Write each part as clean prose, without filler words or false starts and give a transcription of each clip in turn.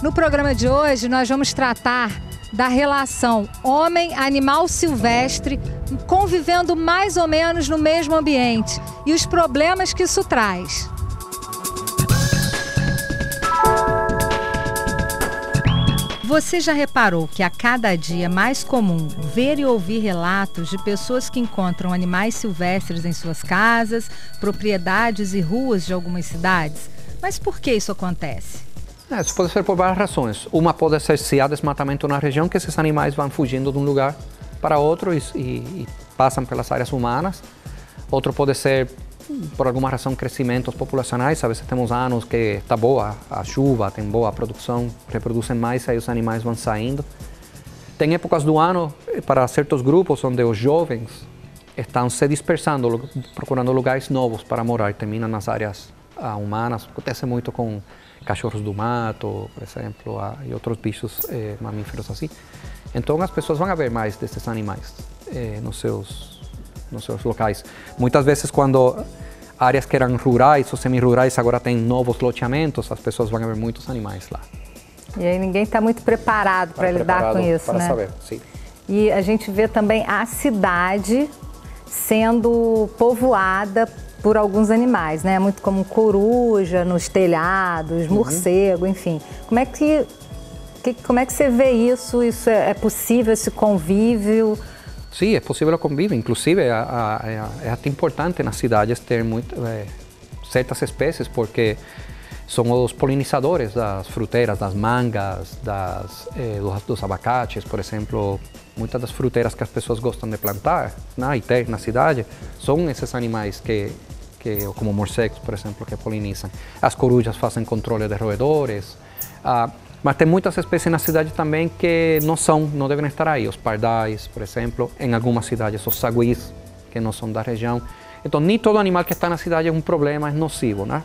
No programa de hoje, nós vamos tratar da relação homem-animal silvestre convivendo mais ou menos no mesmo ambiente e os problemas que isso traz. Você já reparou que a cada dia é mais comum ver e ouvir relatos de pessoas que encontram animais silvestres em suas casas, propriedades e ruas de algumas cidades? Mas por que isso acontece? Isso pode ser por várias razões. Uma pode ser se há desmatamento na região, que esses animais vão fugindo de um lugar para outro e passam pelas áreas humanas. Outro pode ser, por alguma razão, crescimentos populacionais. Às vezes temos anos que está boa a chuva, tem boa produção, reproduzem mais, aí os animais vão saindo. Tem épocas do ano para certos grupos onde os jovens estão se dispersando, procurando lugares novos para morar, terminam nas áreas humanas. Acontece muito com cachorros do mato, por exemplo, e outros bichos mamíferos assim. Então as pessoas vão ver mais desses animais nos seus locais. Muitas vezes, quando áreas que eram rurais ou semi-rurais agora têm novos loteamentos, as pessoas vão ver muitos animais lá. E aí ninguém está muito preparado para lidar com isso, para né? saber, sim. E a gente vê também a cidade sendo povoada por alguns animais, né? Muito como coruja nos telhados, morcego, enfim. Como é que você vê isso? Isso é possível, esse convívio? Sim, é possível o convívio. Inclusive, é até importante nas cidades ter certas espécies, porque são os polinizadores das fruteiras, das mangas, dos abacates, por exemplo. Muitas das fruteiras que as pessoas gostam de plantar e ter na cidade são esses animais como morcegos, por exemplo, que polinizam. As corujas fazem controle de roedores, mas tem muitas espécies na cidade também que não devem estar aí. Os pardais, por exemplo, em algumas cidades, os saguis, que não são da região. Então, nem todo animal que está na cidade é um problema, é nocivo, né?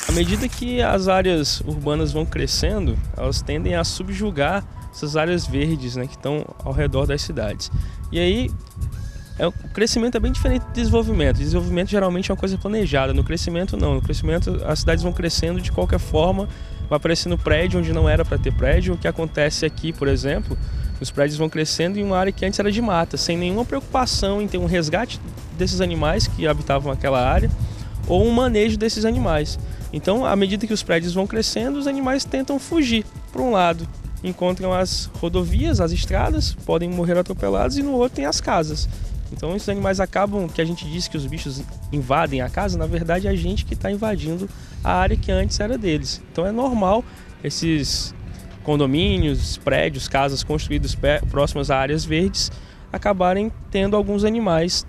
À medida que as áreas urbanas vão crescendo, elas tendem a subjugar essas áreas verdes, né, que estão ao redor das cidades. E aí, o crescimento é bem diferente do desenvolvimento. O desenvolvimento geralmente é uma coisa planejada. No crescimento, não. No crescimento, as cidades vão crescendo de qualquer forma, vai aparecendo prédio onde não era para ter prédio. O que acontece aqui, por exemplo, os prédios vão crescendo em uma área que antes era de mata, sem nenhuma preocupação em ter um resgate desses animais que habitavam aquela área ou um manejo desses animais. Então, à medida que os prédios vão crescendo, os animais tentam fugir. Por um lado, encontram as rodovias, as estradas, podem morrer atropelados, e no outro tem as casas. Então esses animais acabam, que a gente diz que os bichos invadem a casa, na verdade é a gente que está invadindo a área que antes era deles. Então é normal esses condomínios, prédios, casas construídas próximas a áreas verdes acabarem tendo alguns animais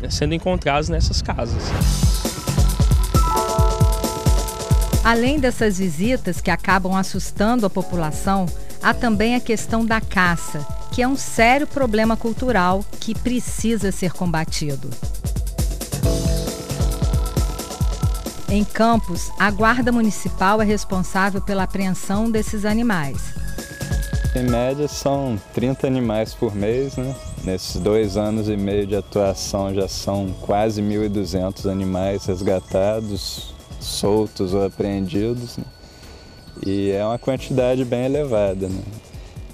sendo encontrados nessas casas. Além dessas visitas que acabam assustando a população, há também a questão da caça, que é um sério problema cultural que precisa ser combatido. Em Campos, a Guarda Municipal é responsável pela apreensão desses animais. Em média, são 30 animais por mês, né? Nesses 2 anos e meio de atuação, já são quase 1.200 animais resgatados, soltos ou apreendidos, né? E é uma quantidade bem elevada, né?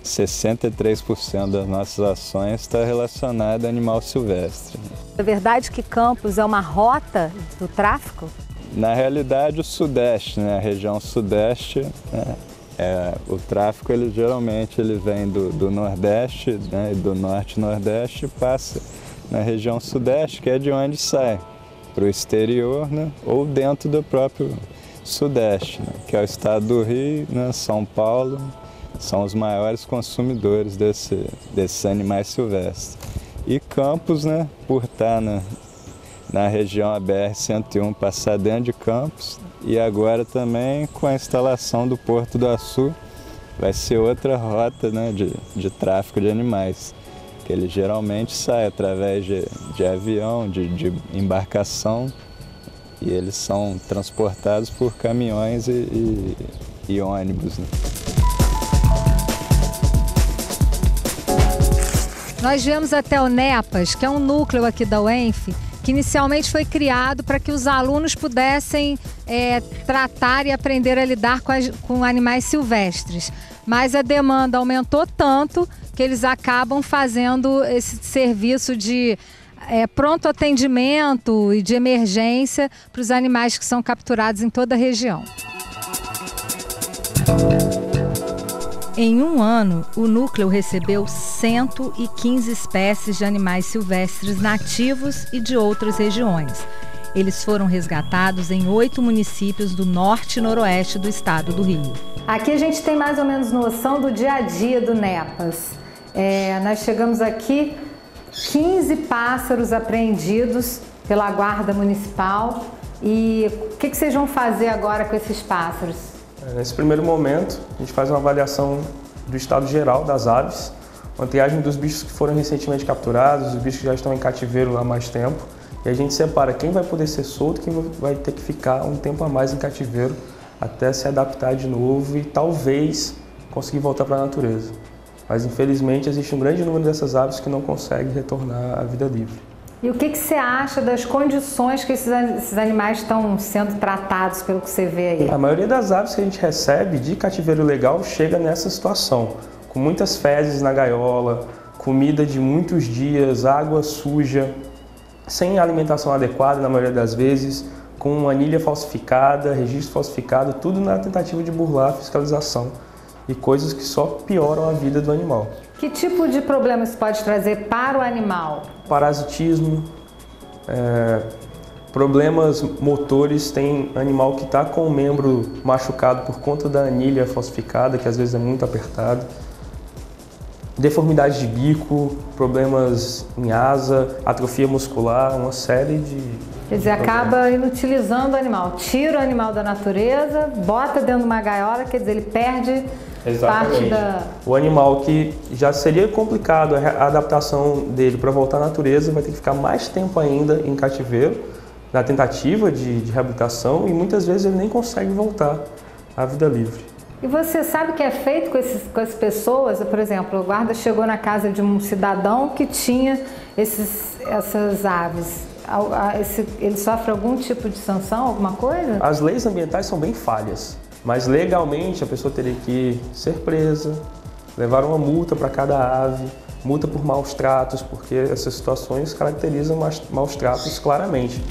63% das nossas ações está relacionada a animal silvestre, né? É verdade que Campos é uma rota do tráfico? Na realidade, o Sudeste, né? A região Sudeste, né? O tráfico geralmente vem do Nordeste, né? Do Norte e Nordeste, e passa na região Sudeste, que é de onde sai para o exterior, né? Ou dentro do próprio Sudeste, né? Que é o estado do Rio, né? São Paulo, são os maiores consumidores desses animais silvestres. E Campos, né? Por estar na região BR-101, passar dentro de Campos, e agora também com a instalação do Porto do Açu, vai ser outra rota, né? de tráfico de animais. Que ele geralmente sai através de avião, de embarcação, e eles são transportados por caminhões e ônibus, né? Nós viemos até o NEPAS, que é um núcleo aqui da UENF, que inicialmente foi criado para que os alunos pudessem tratar e aprender a lidar com animais silvestres. Mas a demanda aumentou tanto que eles acabam fazendo esse serviço de pronto atendimento e de emergência para os animais que são capturados em toda a região. Em um ano, o núcleo recebeu 115 espécies de animais silvestres nativos e de outras regiões. Eles foram resgatados em 8 municípios do norte e noroeste do estado do Rio. Aqui a gente tem mais ou menos noção do dia a dia do NEPAS. Nós chegamos aqui, 15 pássaros apreendidos pela Guarda Municipal. E o que vocês vão fazer agora com esses pássaros? Nesse primeiro momento, a gente faz uma avaliação do estado geral das aves, uma triagem dos bichos que foram recentemente capturados, os bichos que já estão em cativeiro há mais tempo, e a gente separa quem vai poder ser solto e quem vai ter que ficar um tempo a mais em cativeiro até se adaptar de novo e talvez conseguir voltar para a natureza. Mas infelizmente existe um grande número dessas aves que não conseguem retornar à vida livre. E o que você acha das condições que esses animais estão sendo tratados, pelo que você vê aí? A maioria das aves que a gente recebe de cativeiro legal chega nessa situação, com muitas fezes na gaiola, comida de muitos dias, água suja, sem alimentação adequada na maioria das vezes, com anilha falsificada, registro falsificado, tudo na tentativa de burlar a fiscalização e coisas que só pioram a vida do animal. Que tipo de problema isso pode trazer para o animal? Parasitismo, problemas motores, tem animal que está com o membro machucado por conta da anilha falsificada, que às vezes é muito apertada. Deformidade de bico, problemas em asa, atrofia muscular, uma série de... Quer dizer, acaba inutilizando o animal, tira o animal da natureza, bota dentro de uma gaiola, quer dizer, ele perde parte da... O animal que já seria complicado a adaptação dele para voltar à natureza vai ter que ficar mais tempo ainda em cativeiro, na tentativa de reabilitação, e muitas vezes ele nem consegue voltar à vida livre. E você sabe o que é feito com essas pessoas? Por exemplo, o guarda chegou na casa de um cidadão que tinha essas aves. Ele sofre algum tipo de sanção, alguma coisa? As leis ambientais são bem falhas, mas legalmente a pessoa teria que ser presa, levar uma multa para cada ave, multa por maus tratos, porque essas situações caracterizam maus tratos claramente.